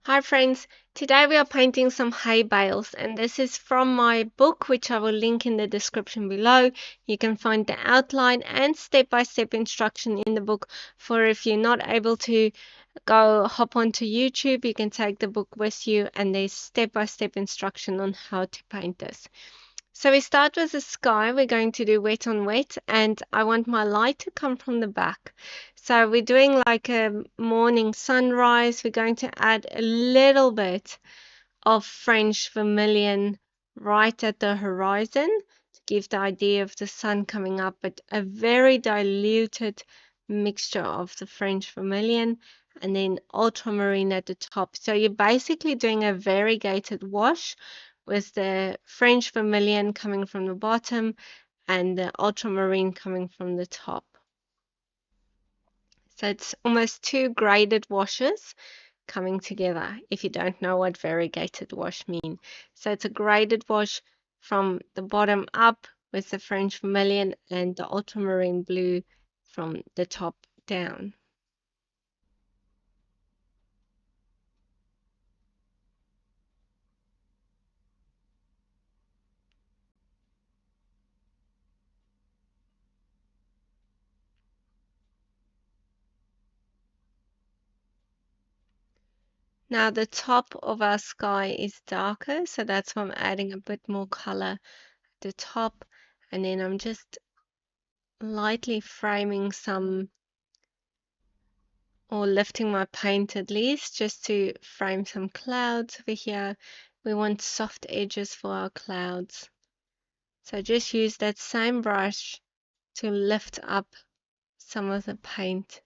Hi friends, today we are painting some hay bales and this is from my book which I will link in the description below. You can find the outline and step-by-step instruction in the book for if you're not able to go hop onto YouTube, you can take the book with you and there's step-by-step instruction on how to paint this. So we start with the sky. We're going to do wet on wet and I want my light to come from the back. So we're doing like a morning sunrise. We're going to add a little bit of French vermilion right at the horizon to give the idea of the sun coming up, but a very diluted mixture of the French vermilion and then ultramarine at the top. So you're basically doing a variegated wash with the French vermilion coming from the bottom and the ultramarine coming from the top. So it's almost two graded washes coming together, if you don't know what variegated wash mean. So it's a graded wash from the bottom up with the French vermilion and the ultramarine blue from the top down. Now the top of our sky is darker, so that's why I'm adding a bit more color at the top, and then I'm just lightly framing some or lifting my paint at least just to frame some clouds over here. We want soft edges for our clouds. So just use that same brush to lift up some of the paint.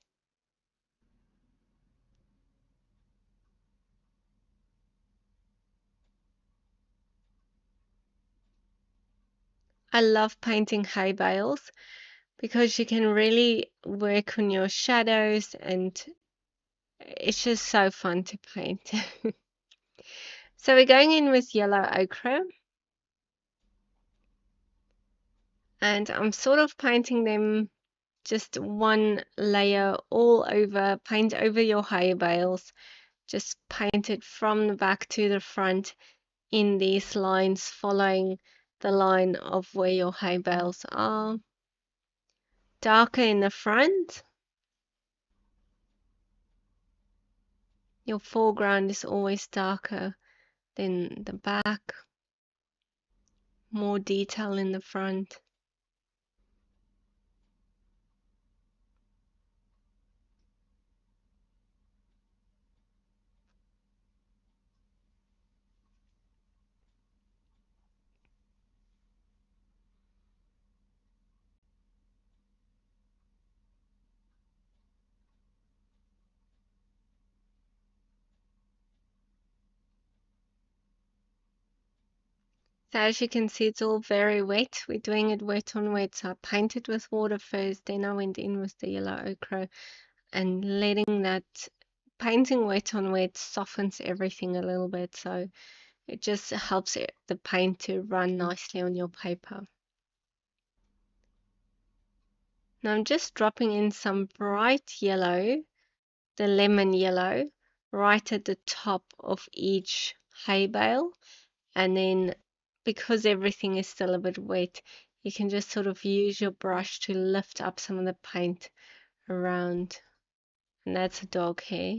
I love painting hay bales because you can really work on your shadows and it's just so fun to paint. So we're going in with yellow ochre and I'm sort of painting them just one layer all over, paint over your hay bales, just paint it from the back to the front in these lines, following the line of where your hay bales are. Darker in the front. Your foreground is always darker than the back. More detail in the front. So as you can see, it's all very wet. We're doing it wet on wet. So I painted with water first, then I went in with the yellow ochre and letting that painting wet on wet softens everything a little bit. So it just helps the paint to run nicely on your paper. Now I'm just dropping in some bright yellow, the lemon yellow, right at the top of each hay bale. And then because everything is still a bit wet, you can just sort of use your brush to lift up some of the paint around. And that's a dog hair.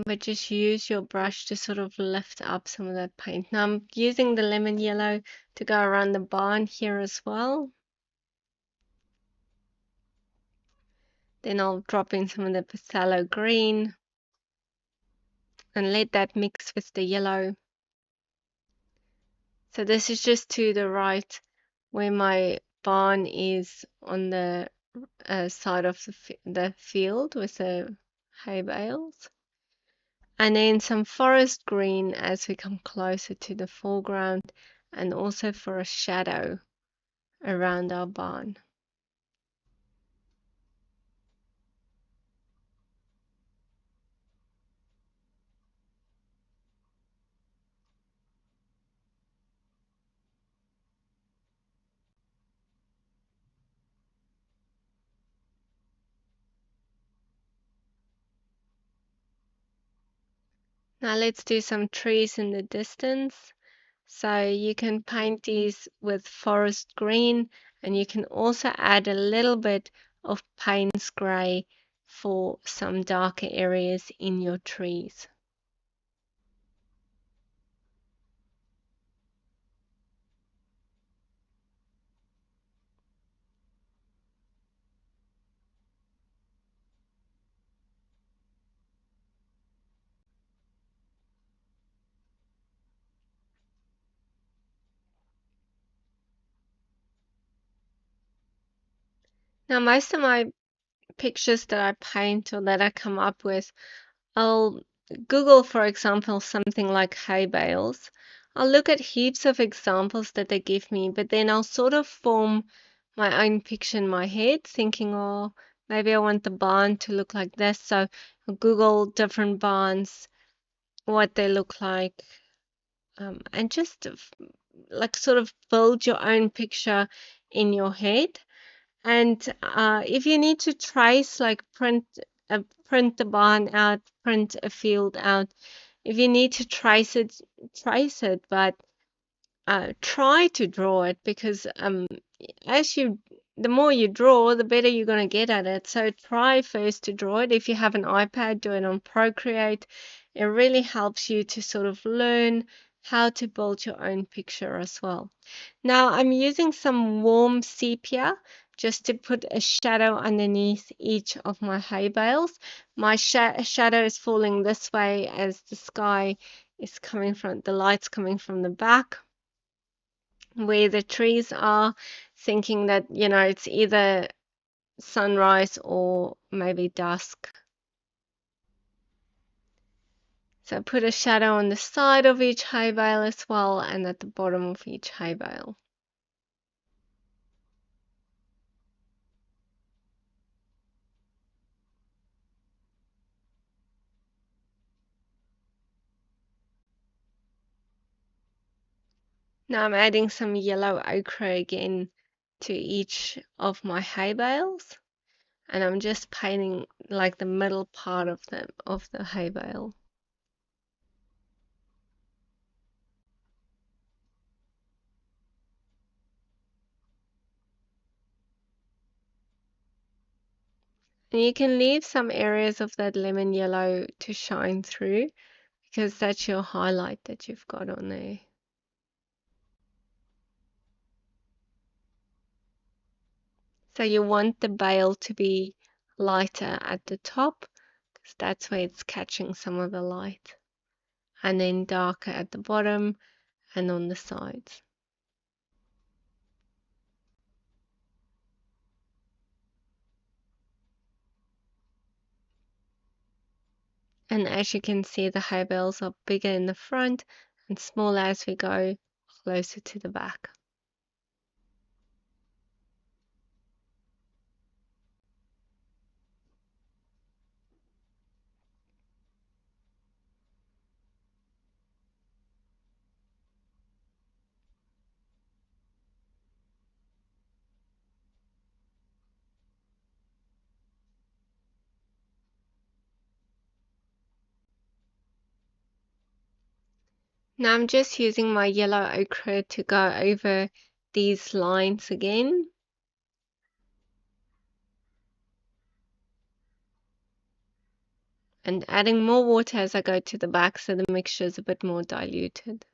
But just use your brush to sort of lift up some of that paint. Now I'm using the lemon yellow to go around the barn here as well. Then I'll drop in some of the phthalo green and let that mix with the yellow. So this is just to the right where my barn is on the side of the field with the hay bales. And then some forest green as we come closer to the foreground and also for a shadow around our barn. Now let's do some trees in the distance. So you can paint these with forest green, and you can also add a little bit of Payne's grey for some darker areas in your trees. Now most of my pictures that I paint or that I come up with, I'll Google, for example, something like hay bales. I'll look at heaps of examples that they give me, but then I'll sort of form my own picture in my head, thinking, oh, maybe I want the barn to look like this. So I'll Google different barns, what they look like, and just like sort of build your own picture in your head. And if you need to trace, like print the barn out, print a field out. If you need to trace it, trace it, but try to draw it, because as you the more you draw, the better you're going to get at it. So try first to draw it. If you have an iPad, do it on Procreate. It really helps you to sort of learn how to build your own picture as well. Now I'm using some warm sepia just to put a shadow underneath each of my hay bales. My shadow is falling this way as the sky is coming from, the light's coming from the back where the trees are, thinking that, it's either sunrise or maybe dusk. So put a shadow on the side of each hay bale as well, and at the bottom of each hay bale. Now I'm adding some yellow ochre again to each of my hay bales, and I'm just painting like the middle part of the hay bale. And you can leave some areas of that lemon yellow to shine through, because that's your highlight that you've got on there. So you want the bale to be lighter at the top, because that's where it's catching some of the light, and then darker at the bottom and on the sides. And as you can see, the hay bales are bigger in the front and smaller as we go closer to the back. Now I'm just using my yellow ochre to go over these lines again. And adding more water as I go to the back so the mixture is a bit more diluted.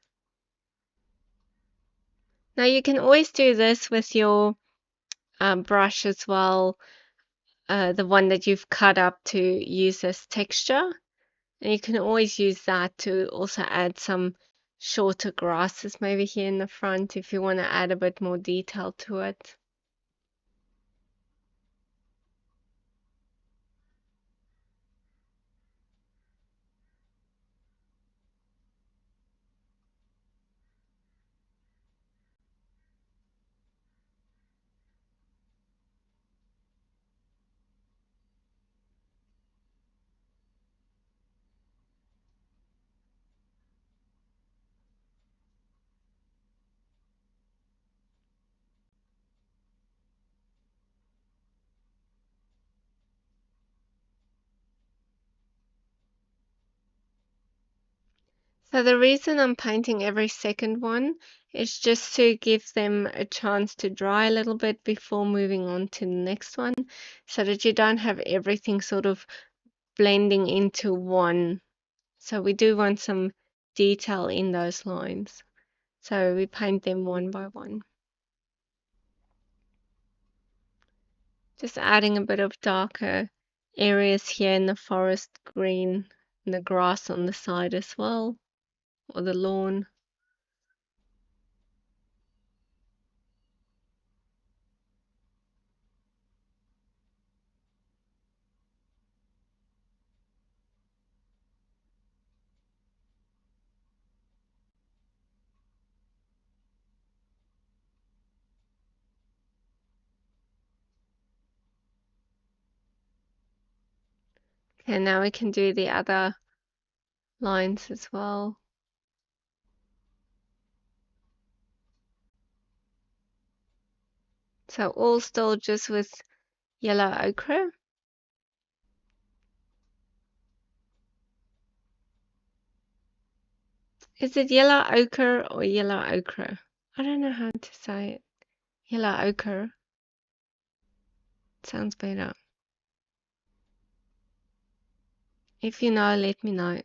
Now you can always do this with your brush as well, the one that you've cut up to use as texture. And you can always use that to also add some shorter grasses maybe here in the front if you want to add a bit more detail to it. So the reason I'm painting every second one is just to give them a chance to dry a little bit before moving on to the next one, so that you don't have everything sort of blending into one. So we do want some detail in those lines. So we paint them one by one. Just adding a bit of darker areas here in the forest green and the grass on the side as well, or the lawn. And now we can do the other lines as well. So all still just with yellow ochre. Is it yellow ochre or yellow ochre? I don't know how to say it. Yellow ochre. Sounds better. If you know, let me know.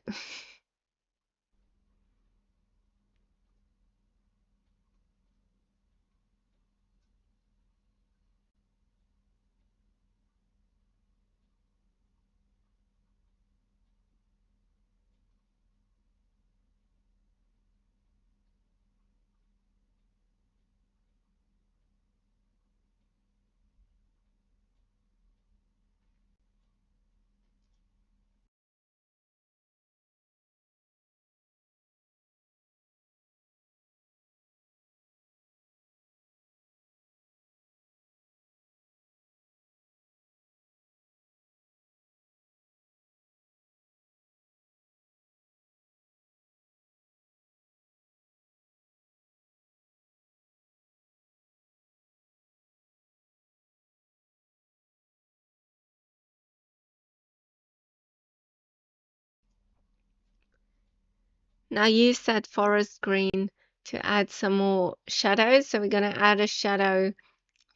Now use that forest green to add some more shadows. So we're going to add a shadow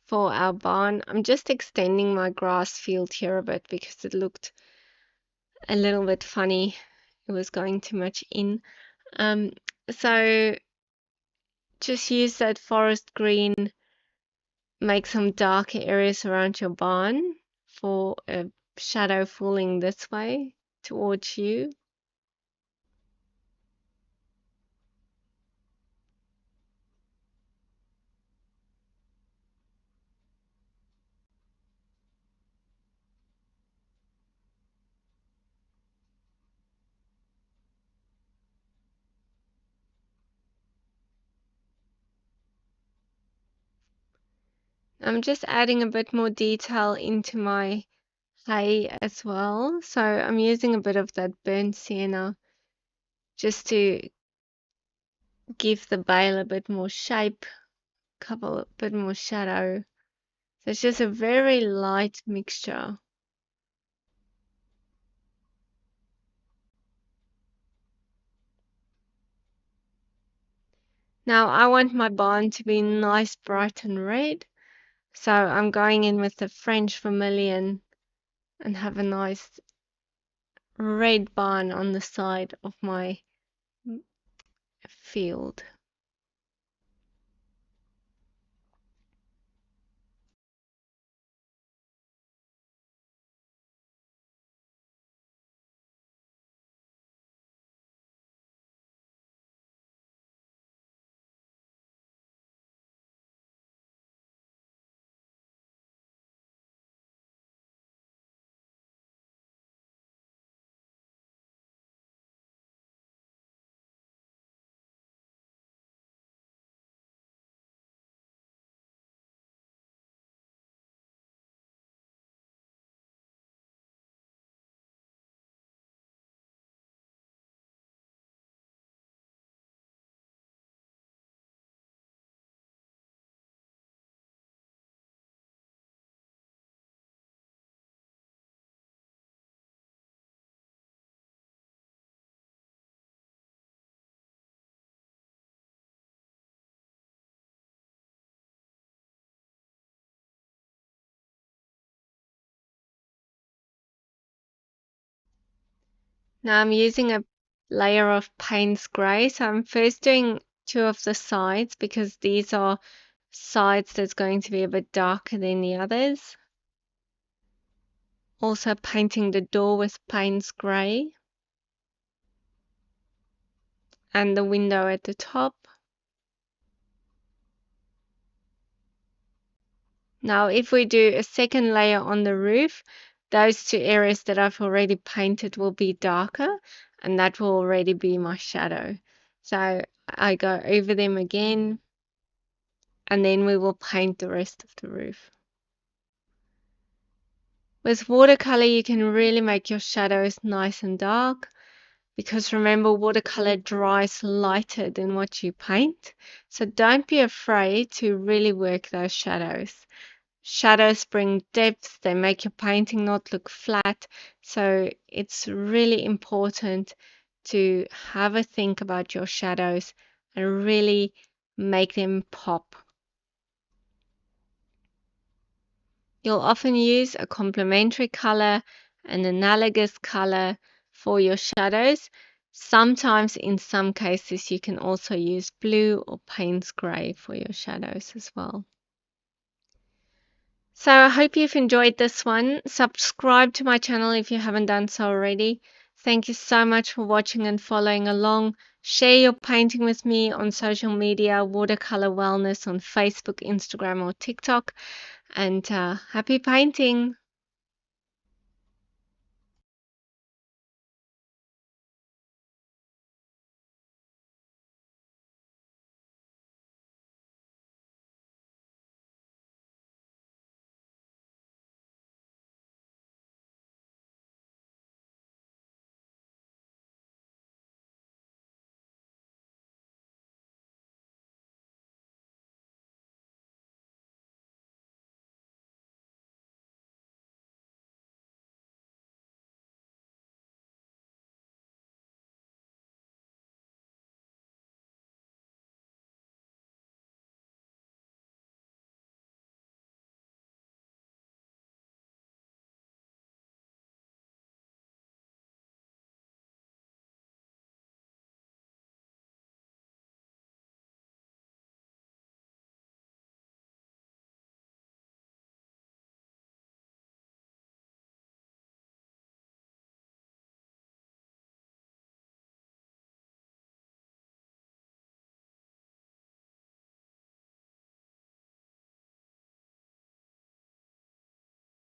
for our barn. I'm just extending my grass field here a bit because it looked a little bit funny. It was going too much in. Um, so just use that forest green, make some darker areas around your barn for a shadow falling this way towards you. I'm just adding a bit more detail into my hay as well. So I'm using a bit of that burnt sienna just to give the bale a bit more shape, cover a bit more shadow. So it's just a very light mixture. Now I want my barn to be nice, bright and red. So I'm going in with the French vermilion and have a nice red barn on the side of my field. Now I'm using a layer of Payne's Grey. So I'm first doing two of the sides because these are sides that's going to be a bit darker than the others. Also painting the door with Payne's Grey and the window at the top. Now if we do a second layer on the roof, those two areas that I've already painted will be darker, and that will already be my shadow. So I go over them again, and then we will paint the rest of the roof. With watercolor, you can really make your shadows nice and dark, because remember, watercolor dries lighter than what you paint. So don't be afraid to really work those shadows. Shadows bring depth, they make your painting not look flat. So it's really important to have a think about your shadows and really make them pop. You'll often use a complementary color, an analogous color for your shadows. Sometimes, in some cases, you can also use blue or Payne's Grey for your shadows as well. So I hope you've enjoyed this one. Subscribe to my channel if you haven't done so already. Thank you so much for watching and following along. Share your painting with me on social media, Watercolor Wellness on Facebook, Instagram, or TikTok. And happy painting!